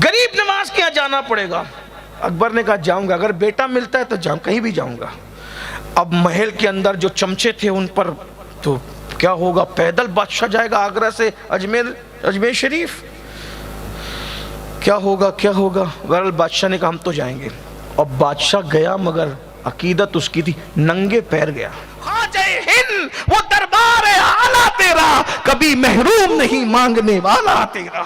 غریب نواز کے یہاں جانا پڑے گا۔ اکبر نے کہا جاؤں گا، اگر بیٹا ملتا ہے تو جاؤں، کہیں بھی جاؤں گا۔ اب محل کے اندر جو چمچے تھے ان پر تو کیا ہوگا، پیدل بادشاہ جائے گا آگرہ سے اجمیر شریف، کیا ہوگا کیا ہوگا۔ بہرحال بادشاہ نے کہا ہم تو جائیں گے۔ اور بادشاہ گیا، مگر عقیدت اس کی تھی، ننگے پیر گیا۔ خواجہ ہند وہ دربار اعلیٰ تیرا، کبھی محروم نہیں مانگنے والا تیرا۔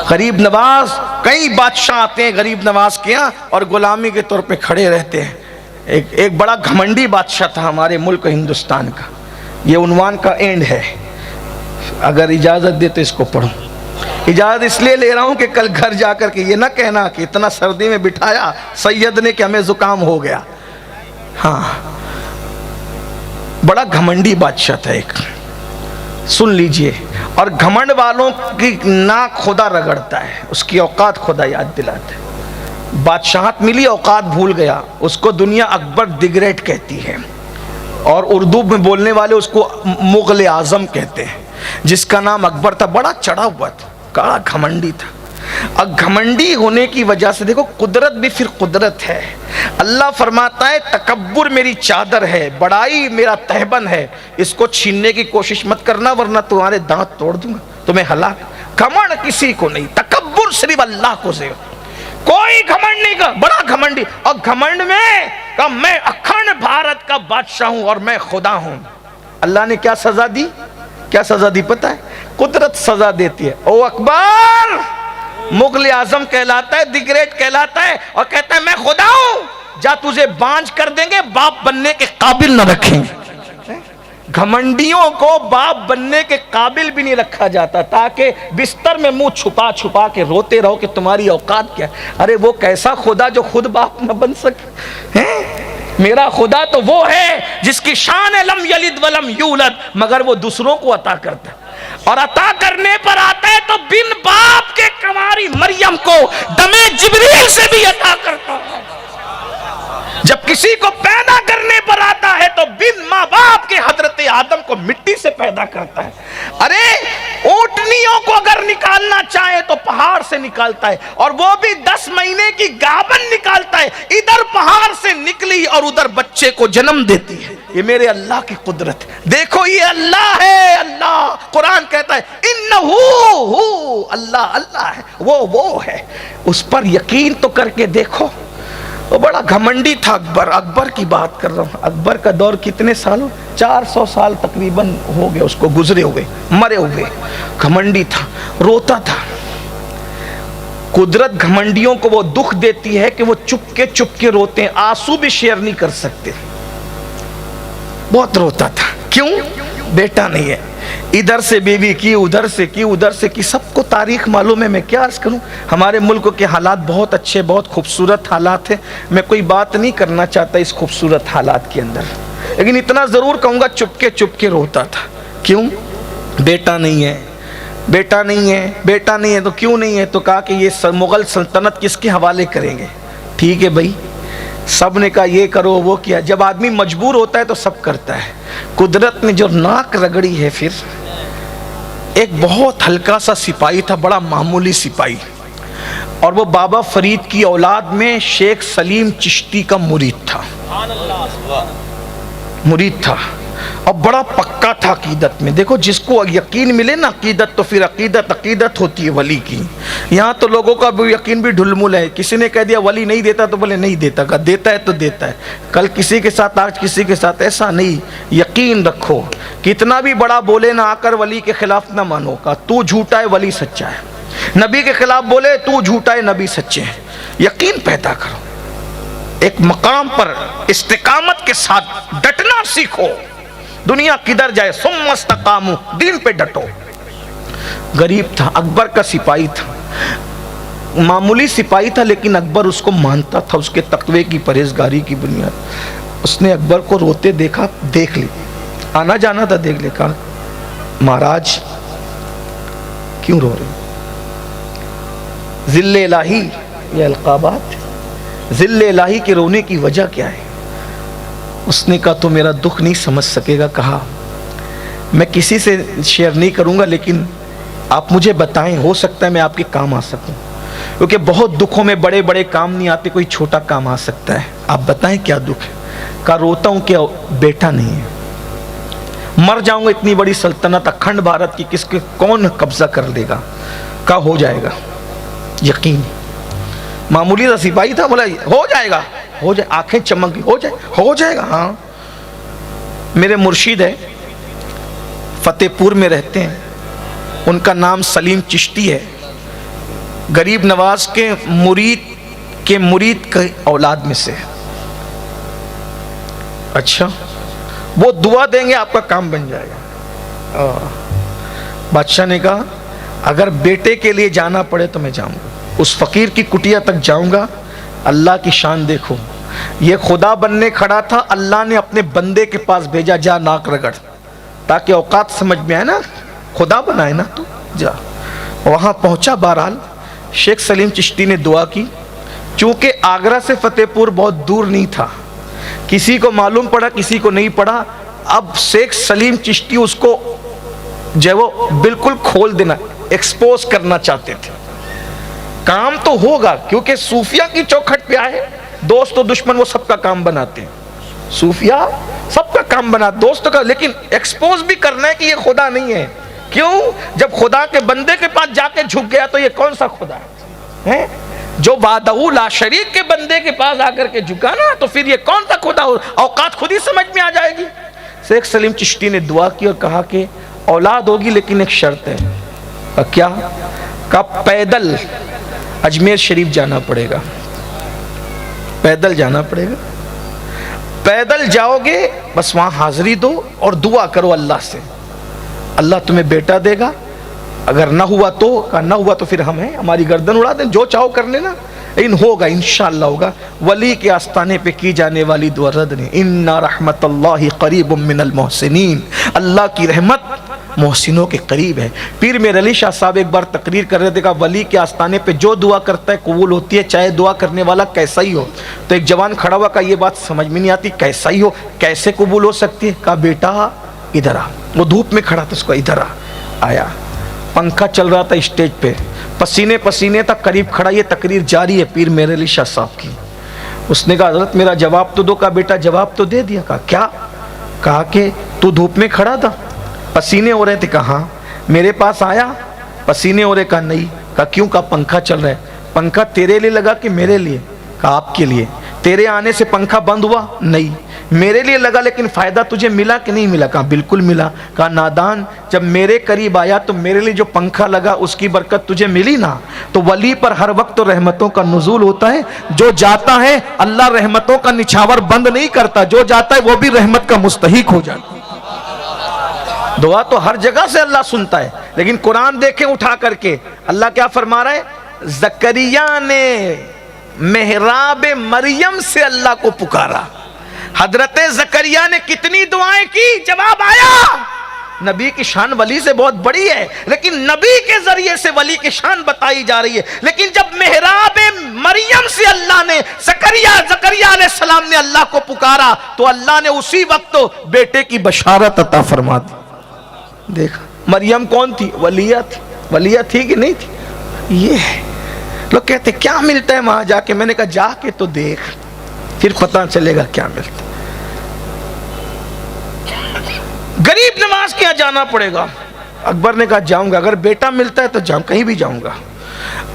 غریب نواز، کئی بادشاہ آتے ہیں غریب نواز کے یہاں اور غلامی کے طور پہ کھڑے رہتے ہیں۔ ایک بڑا گھمنڈی بادشاہ تھا ہمارے ملک ہندوستان کا، یہ عنوان کا اینڈ ہے، اگر اجازت دے تو اس کو پڑھوں۔ اجازت اس لیے لے رہا ہوں کہ کل گھر جا کر کے یہ نہ کہنا کہ اتنا سردی میں بٹھایا سید نے کہ ہمیں زکام ہو گیا۔ ہاں، بڑا گھمنڈی بادشاہ تھا ایک، سن لیجئے۔ اور گھمنڈ والوں کی ناک خدا رگڑتا ہے، اس کی اوقات خدا یاد دلاتا ہے۔ بادشاہت ملی، اوقات بھول گیا، اس کو دنیا اکبر دی گریٹ کہتی ہے، اور اردو میں بولنے والے اس کو مغل اعظم کہتے ہیں، جس کا نام اکبر تھا۔ بڑا چڑھا ہوا تھا، بڑا گھمنڈی تھا۔ اب گھمنڈی ہونے کی وجہ سے دیکھو قدرت بھی پھر قدرت ہے۔ اللہ فرماتا ہے تکبر میری چادر ہے، بڑائی میرا تہبند ہے، اس کو چھیننے کی کوشش مت کرنا ورنہ تمہارے دانت توڑ دوں گا، تمہیں ہلاک۔ گھمنڈ کسی کو نہیں، تکبر صرف اللہ کو سے، کوئی گھمنڈ نہیں کا، بڑا گھمنڈی۔ اور گھمنڈ میں کہ میں اکھنڈ بھارت کا بادشاہ ہوں اور میں خدا ہوں۔ اللہ نے کیا سزا دی، کیا سزا دی پتہ ہے؟ قدرت سزا دیتی ہے۔ او اکبر مغل اعظم کہلاتا ہے، دی گریٹ کہلاتا ہے، اور کہتا ہے میں خدا ہوں، جا تجھے بانج کر دیں گے، باپ بننے کے قابل نہ رکھیں گے۔ گھمنڈیوں کو باپ بننے کے قابل بھی نہیں رکھا جاتا، تاکہ بستر میں منہ چھپا چھپا کے روتے رہو کہ تمہاری اوقات کیا ہے۔ ارے وہ کیسا خدا جو خود باپ نہ بن سکے؟ میرا خدا تو وہ ہے جس کی شان ہے لم یلد ولم یولد، مگر وہ دوسروں کو عطا کرتا ہے، اور عطا کرنے پر آتا ہے تو بن باپ کے کنواری مریم کو دم جبریل سے بھی عطا کرتا ہے۔ جب کسی کو پیدا کرنے پر آتا ہے تو بن ماں باپ کے حضرت آدم کو مٹی سے پیدا کرتا ہے۔ ارے اونٹنیوں کو اگر نکالنا چاہے تو پہاڑ سے نکالتا ہے، اور وہ بھی 10 مہینے کی گابن نکالتا ہے، ادھر پہاڑ سے نکلی اور ادھر بچے کو جنم دیتی ہے۔ یہ میرے اللہ کی قدرت ہے، دیکھو یہ اللہ ہے۔ اللہ قرآن کہتا ہے انہو اللہ، اللہ ہے، وہ ہے، اس پر یقین تو کر کے دیکھو۔ وہ بڑا گھمنڈی تھا اکبر، اکبر کی بات کر رہا ہوں۔ اکبر کا دور کتنے سالوں، 400 سال تقریباً ہو گئے اس کو گزرے ہوئے، مرے ہوئے۔ گھمنڈی تھا، روتا تھا۔ قدرت گھمنڈیوں کو وہ دکھ دیتی ہے کہ وہ چپ کے روتے ہیں، آنسو بھی شیئر نہیں کر سکتے۔ بہت روتا تھا، کیوں؟ بیٹا نہیں ہے، ادھر سے بیوی کی، ادھر سے کی، ادھر سے کی، سب کو تاریخ معلوم ہے، میں کیا عرض کروں۔ ہمارے ملک کے حالات بہت اچھے، بہت خوبصورت حالات ہیں، میں کوئی بات نہیں کرنا چاہتا اس خوبصورت حالات کے اندر، لیکن اتنا ضرور کہوں گا چپ کے روتا تھا۔ کیوں؟ بیٹا نہیں ہے، بیٹا نہیں ہے، بیٹا نہیں ہے۔ تو کیوں نہیں ہے؟ تو کہا کہ یہ مغل سلطنت کس کے حوالے کریں گے؟ ٹھیک ہے بھائی، سب نے کہا یہ کرو وہ کیا۔ جب آدمی مجبور ہوتا ہے تو سب کرتا ہے۔ قدرت نے جو ناک رگڑی ہے، پھر ایک بہت ہلکا سا سپاہی تھا، بڑا معمولی سپاہی، اور وہ بابا فرید کی اولاد میں شیخ سلیم چشتی کا مرید تھا، اور بڑا پکا تھا عقیدت میں۔ دیکھو جس کو یقین ملے نا عقیدت، تو پھر عقیدت ہوتی ہے ولی کی۔ یہاں تو لوگوں کا یقین بھی ڈھلمل ہے، کسی نے کہہ دیا ولی نہیں دیتا تو بولے نہیں دیتا، کہا دیتا ہے تو دیتا ہے، کل کسی کے ساتھ آج کسی کے ساتھ، ایسا نہیں۔ یقین رکھو، کتنا بھی بڑا بولے نہ آ کر ولی کے خلاف نہ مانو، کہا تو جھوٹا ہے ولی سچا ہے، نبی کے خلاف بولے تو جھوٹا ہے نبی سچے ہیں۔ یقین پیدا کرو، ایک مقام پر استقامت کے ساتھ ڈٹنا سیکھو، دنیا کدھر جائے ثم استقاموا، دین پہ ڈٹو۔ غریب تھا، اکبر کا سپاہی تھا، معمولی سپاہی تھا، لیکن اکبر اس کو مانتا تھا، اس کے تقوی کی پرہیزگاری کی بنیاد۔ اس نے اکبر کو روتے دیکھا، دیکھ لی، آنا جانا تھا، دیکھ لے، کہا مہاراج کیوں رو رہے؟ ذل الہی، یہ القابات، ذل الہی کے رونے کی وجہ کیا ہے؟ اس نے کہا تو میرا دکھ نہیں سمجھ سکے گا۔ کہا میں کسی سے شیئر نہیں کروں گا، لیکن آپ مجھے بتائیں, ہو سکتا ہے میں آپ کے کام آ سکوں, کیونکہ بہت دکھوں میں بڑے بڑے کام نہیں آتے, کوئی چھوٹا کام آ سکتا ہے. آپ بتائیں کیا دکھ ہے؟ کہا روتا ہوں کہ بیٹا نہیں ہے, مر جاؤں گا, اتنی بڑی سلطنت اکھنڈ بھارت کی کس کے کون قبضہ کر لے گا. کہا ہو جائے گا, یقین. معمولی سا سپاہی تھا, بولا ہو جائے گا, ہو جائے, آنکھیں چمک گئی, ہو جائے گا. ہاں, میرے مرشد ہے, فتح پور میں رہتے ہیں, ان کا نام سلیم چشتی ہے, غریب نواز کے مرید کے اولاد میں سے. اچھا, وہ دعا دیں گے آپ کا کام بن جائے گا. بادشاہ نے کہا اگر بیٹے کے لیے جانا پڑے تو میں جاؤں گا, اس فقیر کی کٹیا تک جاؤں گا. اللہ کی شان دیکھو, یہ خدا بننے کھڑا تھا, اللہ نے اپنے بندے کے پاس بھیجا, جا ناک رگڑ, تاکہ اوقات سمجھ میں آئے نا, خدا بنائے نا تو جا. وہاں پہنچا. بہرحال شیخ سلیم چشتی نے دعا کی. چونکہ آگرہ سے فتح پور بہت دور نہیں تھا, کسی کو معلوم پڑا کسی کو نہیں پڑا. اب شیخ سلیم چشتی اس کو جو وہ بالکل کھول دینا, ایکسپوز کرنا چاہتے تھے. کام تو ہوگا کیونکہ صوفیہ کی چوکھٹ پہ آئے, دوست و دشمن وہ سب کا کام بناتے ہیں, صوفیہ سب کا کام بنا دوستوں کا, لیکن ایکسپوز بھی کرنا ہے کہ یہ خدا نہیں ہے. کیوں؟ جب خدا کے بندے کے پاس جا کے جھک گیا تو یہ کون سا خدا ہے؟ جو وحدہ لا شریک کے بندے کے پاس آ کر کے جھکا نا, تو پھر یہ کون سا خدا ہو؟ اوقات خود ہی سمجھ میں آ جائے گی. شیخ سلیم چشتی نے دعا کی اور کہا کہ اولاد ہوگی لیکن ایک شرط ہے. کیا؟ کہا پیدل اجمیر شریف جانا پڑے گا, پیدل جانا پڑے گا. پیدل جاؤ گے, بس وہاں حاضری دو اور دعا کرو اللہ سے, اللہ تمہیں بیٹا دے گا. اگر نہ ہوا تو, کہا نہ ہوا تو پھر ہم ہیں, ہماری گردن اڑا دیں, جو چاہو کر لینا, لیکن ہوگا انشاءاللہ ہوگا. ولی کے آستانے پہ کی جانے والی دعا رد نہیں. ان رحمت اللہ قریب من المحسنین, اللہ کی رحمت محسنوں کے قریب ہے. پیر میر علی شاہ صاحب ایک بار تقریر کر رہے تھے, کہا ولی کے آستانے پہ جو دعا کرتا ہے قبول ہوتی ہے, چاہے دعا کرنے والا کیسا ہی ہو. تو ایک جوان کھڑا ہوا, کہا یہ بات سمجھ میں نہیں آتی, کیسا ہی ہو کیسے قبول ہو سکتی ہے؟ کہا بیٹا ادھر آ. وہ دھوپ میں کھڑا تھا, اس کو ادھر آیا. پنکھا چل رہا تھا اسٹیج پہ, پسینے پسینے تک قریب کھڑا, یہ تقریر جاری ہے پیر میر علی شاہ صاحب کی. اس نے کہا حضرت میرا جواب تو دو. کہا بیٹا جواب تو دے دیا. کہا کیا؟ کہا کہ تو دھوپ میں کھڑا تھا, پسینے ہو رہے تھے. کہا ہاں. میرے پاس آیا, پسینے ہو رہے. کہا نہیں. کہا کیوں؟ کہا پنکھا چل رہا ہے. پنکھا تیرے لیے لگا کہ میرے لیے؟ کہا آپ کے لیے. تیرے آنے سے پنکھا بند ہوا؟ نہیں. میرے لیے لگا, لیکن فائدہ تجھے ملا کہ نہیں ملا؟ کہا بالکل ملا. کہا نادان, جب میرے قریب آیا تو میرے لیے جو پنکھا لگا اس کی برکت تجھے ملی نا. تو ولی پر ہر وقت رحمتوں کا نزول ہوتا ہے. جو جاتا ہے اللہ رحمتوں کا نچھاور بند نہیں کرتا, جو جاتا ہے وہ بھی رحمت کا مستحق ہو جاتا ہے. دعا تو ہر جگہ سے اللہ سنتا ہے, لیکن قرآن دیکھیں اٹھا کر کے اللہ کیا فرما رہا ہے؟ زکریا نے محراب مریم سے اللہ کو پکارا. حضرت زکریا نے کتنی دعائیں کی, جواب آیا. نبی کی شان ولی سے بہت بڑی ہے, لیکن نبی کے ذریعے سے ولی کی شان بتائی جا رہی ہے. لیکن جب محراب مریم سے اللہ نے زکریا علیہ السلام نے اللہ کو پکارا, تو اللہ نے اسی وقت بیٹے کی بشارت عطا فرما دی. دیکھا مریم کون تھی؟ ولیہ تھی. ولیہ تھی کہ نہیں تھی؟ یہ ہے. لوگ کہتے کیا ملتا ہے وہاں جا کے؟ میں نے کہا جا کے تو دیکھ, پھر پتہ چلے گا کیا ملتا. غریب نواز کے یہاں جانا پڑے گا. اکبر نے کہا جاؤں گا, اگر بیٹا ملتا ہے تو جاؤں, کہیں بھی جاؤں گا.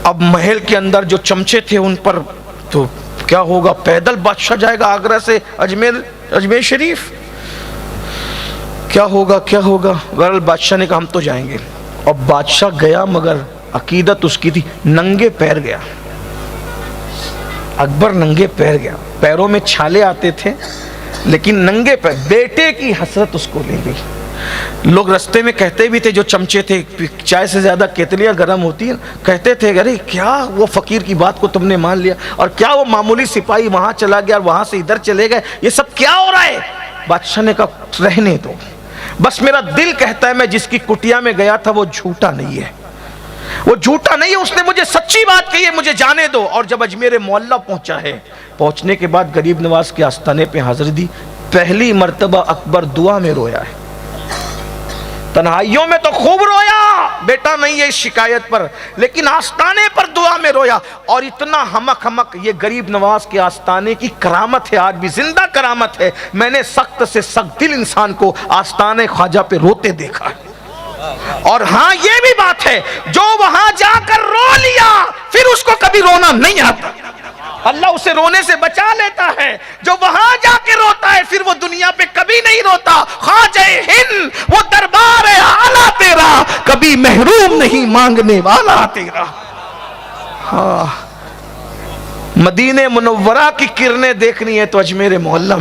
اب محل کے اندر جو چمچے تھے ان پر تو کیا ہوگا, پیدل بادشاہ جائے گا آگرہ سے اجمیر شریف, کیا ہوگا کیا ہوگا. بہرحال بادشاہ نے کہا ہم تو جائیں گے. اور بادشاہ گیا, مگر عقیدت اس کی تھی ننگے پیر گیا. اکبر ننگے پیر گیا, پیروں میں چھالے آتے تھے لیکن ننگے پیر. بیٹے کی حسرت اس کو لے گئی. لوگ رستے میں کہتے بھی تھے, جو چمچے تھے, چائے سے زیادہ کیتلیاں گرم ہوتی ہیں, کہتے تھے ارے کیا وہ فقیر کی بات کو تم نے مان لیا, اور کیا وہ معمولی سپاہی وہاں چلا گیا اور وہاں سے ادھر چلے گئے, یہ سب کیا ہو رہا ہے. بادشاہ نے کہا رہنے دو, بس میرا دل کہتا ہے میں جس کی کٹیا میں گیا تھا وہ جھوٹا نہیں ہے, وہ جھوٹا نہیں ہے, اس نے مجھے سچی بات کہی ہے, مجھے جانے دو. اور جب اجمیر معلیٰ پہنچا ہے, پہنچنے کے بعد غریب نواز کے آستانے پہ حاضری دی. پہلی مرتبہ اکبر دعا میں رویا ہے. تنہائیوں میں تو خوب رویا، بیٹا نہیں ہے اس شکایت پر، لیکن آستانے پر دعا میں رویا، اور اتنا ہمک ہمک۔ یہ غریب نواز کے آستانے کی کرامت ہے، آج بھی زندہ کرامت ہے، میں نے سخت سے سخت دل انسان کو آستانے خواجہ پہ روتے دیکھا ہے۔ اور ہاں یہ بھی بات ہے، جو وہاں جا کر رو لیا پھر اس کو کبھی رونا نہیں آتا، اللہ اسے رونے سے بچا لیتا ہے۔ جو وہاں جا کے روتا ہے پھر وہ دنیا پہ کبھی نہیں روتا۔ خواجہ ہند وہ دربار اعلیٰ تیرا، کبھی محروم نہیں مانگنے والا تیرا۔ ہاں، مدینہ منورہ کی کرنیں دیکھنی ہے تو اجمیر محلہ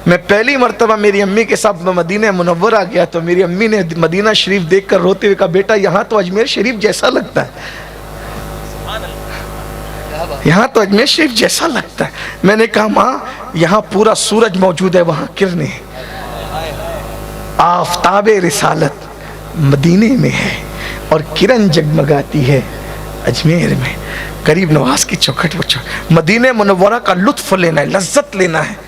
میں پہلی مرتبہ میری امی کے ساتھ مدینہ منورہ گیا تو میری امی نے مدینہ شریف دیکھ کر روتے ہوئے کہا، بیٹا یہاں تو اجمیر شریف جیسا لگتا ہے، یہاں تو اجمیر شریف جیسا لگتا ہے۔ میں نے کہا ماں یہاں پورا سورج موجود ہے، وہاں کرنیں، آفتاب رسالت مدینے میں ہے اور کرن جگمگاتی ہے اجمیر میں۔ غریب نواز کی چوکھٹ مدینہ منورہ کا لطف لینا ہے، لذت لینا ہے۔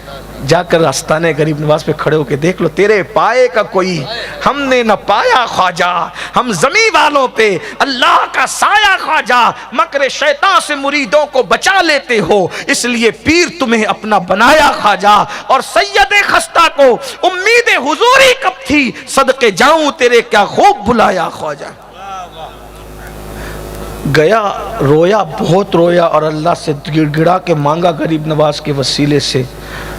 جا کر آستانے غریب نواز پہ کھڑے ہو کے دیکھ لو، تیرے پائے کا کوئی ہم نے نہ پایا خواجہ، ہم زمین والوں پہ اللہ کا سایہ خواجہ، مکر شیطان سے مریدوں کو بچا لیتے ہو، اس لیے پیر تمہیں اپنا بنایا خواجہ، اور سید خستہ کو امید حضوری کب تھی، صدقے جاؤں تیرے کیا خوب بلایا خواجہ۔ گیا، رویا، بہت رویا، اور اللہ سے گڑ گڑا کے مانگا غریب نواز کے وسیلے سے،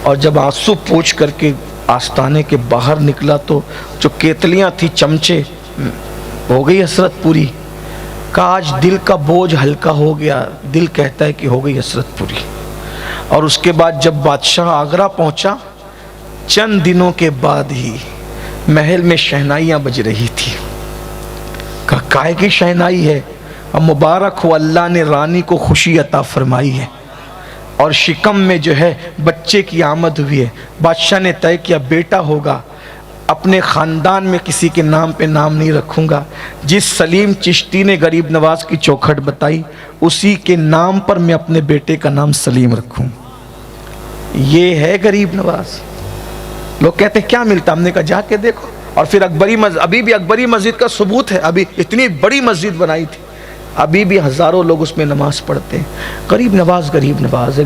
اور جب آنسو پوچھ کر کے آستانے کے باہر نکلا تو جو کیتلیاں تھی چمچے، ہو گئی حسرت پوری۔ کہا آج دل کا بوجھ ہلکا ہو گیا، دل کہتا ہے کہ ہو گئی حسرت پوری۔ اور اس کے بعد جب بادشاہ آگرہ پہنچا، چند دنوں کے بعد ہی محل میں شہنائیاں بج رہی تھی۔ کہا کائے کی شہنائی ہے؟ اب مبارک ہو اللہ نے رانی کو خوشی عطا فرمائی ہے، اور شکم میں جو ہے بچے کی آمد ہوئی ہے۔ بادشاہ نے طے کیا بیٹا ہوگا، اپنے خاندان میں کسی کے نام پہ نام نہیں رکھوں گا، جس سلیم چشتی نے غریب نواز کی چوکھٹ بتائی اسی کے نام پر میں اپنے بیٹے کا نام سلیم رکھوں۔ یہ ہے غریب نواز۔ لوگ کہتے ہیں کیا ملتا، ہم نے کہا جا کے دیکھو۔ اور پھر ابھی بھی اکبری مسجد کا ثبوت ہے، ابھی اتنی بڑی مسجد بنائی تھی، ابھی بھی ہزاروں لوگ اس میں نماز پڑھتے ہیں۔ غریب نواز غریب نواز ہے۔